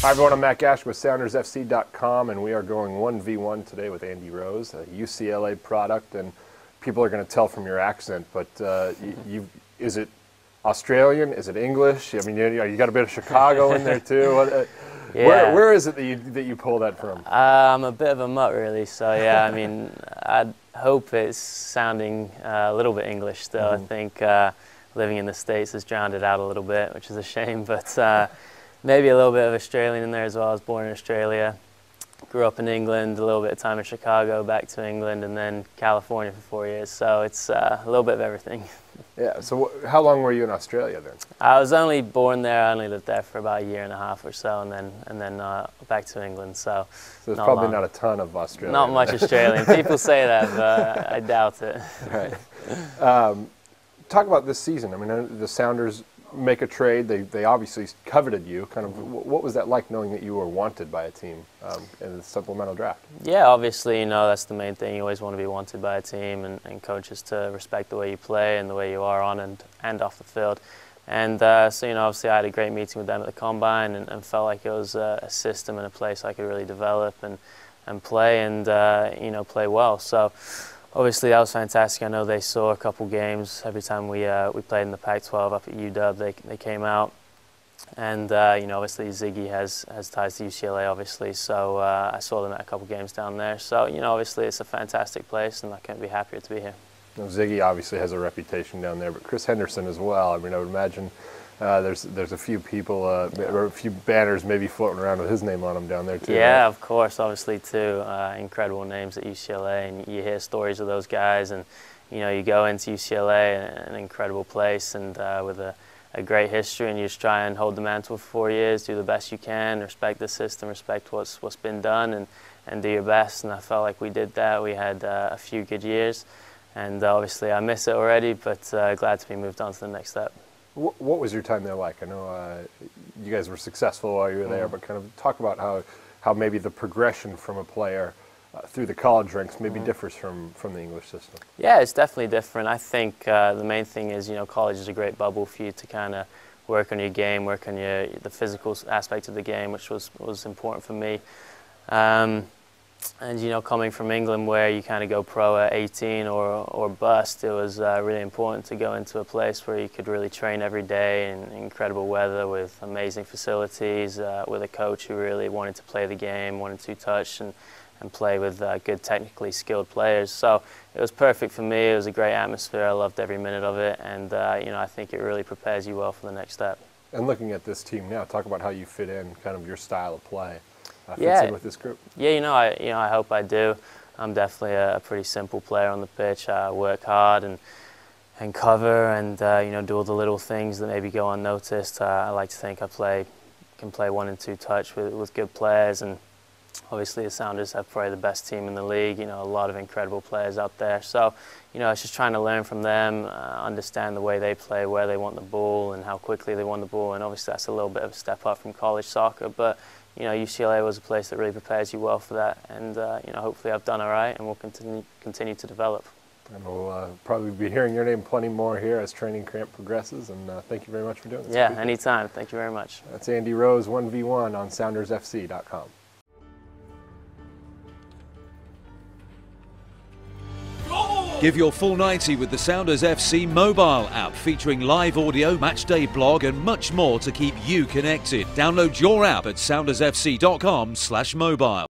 Hi everyone, I'm Matt Gash with SoundersFC.com, and we are going 1v1 today with Andy Rose, a UCLA product, and people are going to tell from your accent, but is it Australian? Is it English? I mean, you got a bit of Chicago in there too. Yeah. Where is it that you pull that from? I'm a bit of a mutt, really. So yeah, I mean, I hope it's sounding a little bit English still. I think living in the States has drowned it out a little bit, which is a shame. But maybe a little bit of Australian in there as well. I was born in Australia, grew up in England, a little bit of time in Chicago, back to England, and then California for 4 years. So it's a little bit of everything. Yeah. So how long were you in Australia then? I was only born there. I only lived there for about a year and a half or so, and then back to England. So there's probably not a ton of Australian. Not much Australian. People say that, but I doubt it. Right. Talk about this season. I mean, the Sounders make a trade. They obviously coveted you. Kind of, what was that like, knowing that you were wanted by a team in the supplemental draft? Yeah, obviously, that's the main thing. You always want to be wanted by a team, and coaches to respect the way you play and the way you are on and off the field. And so, obviously I had a great meeting with them at the Combine and felt like it was a system and a place I could really develop and play and, play well. So obviously that was fantastic. I know they saw a couple games every time we played in the Pac-12 up at UW. They came out, and obviously Ziggy has ties to UCLA, obviously. So I saw them at a couple games down there. So obviously it's a fantastic place, and I couldn't be happier to be here. Ziggy obviously has a reputation down there, but Chris Henderson as well. I mean, I would imagine there's a few people or a few banners maybe floating around with his name on them down there too. Yeah, right? Of course, obviously too. Incredible names at UCLA, and you hear stories of those guys, and you go into UCLA, an incredible place, and with a great history, and you just try and hold the mantle for 4 years, do the best you can, respect the system, respect what's been done, and do your best. And I felt like we did that. We had a few good years, and obviously I miss it already, but glad to be moved on to the next step. What was your time there like? I know you guys were successful while you were there, but kind of talk about how maybe the progression from a player through the college ranks maybe differs from the English system. Yeah, it's definitely different. I think the main thing is, college is a great bubble for you to kind of work on your game, work on the physical aspect of the game, which was important for me. And coming from England, where you kind of go pro at 18 or bust, it was really important to go into a place where you could really train every day in incredible weather with amazing facilities, with a coach who really wanted to play the game, wanted to touch and play with good technically skilled players. So it was perfect for me. It was a great atmosphere. I loved every minute of it, and I think it really prepares you well for the next step. And looking at this team now, talk about how you fit in, kind of your style of play. Fits in with this group. Yeah, I hope I do. I'm definitely a pretty simple player on the pitch. I work hard and cover and do all the little things that maybe go unnoticed. I like to think I can play 1 and 2 touch with good players, and obviously the Sounders have probably the best team in the league. A lot of incredible players out there. So it's just trying to learn from them, understand the way they play, where they want the ball, and how quickly they want the ball. And obviously that's a little bit of a step up from college soccer, but UCLA was a place that really prepares you well for that, and hopefully I've done all right, and we'll continue to develop. And we'll probably be hearing your name plenty more here as training camp progresses, and thank you very much for doing this. Yeah, anytime. Thank you very much. That's Andy Rose, 1v1 on SoundersFC.com. Give your full 90 with the Sounders FC mobile app, featuring live audio, matchday blog and much more to keep you connected. Download your app at SoundersFC.com/mobile.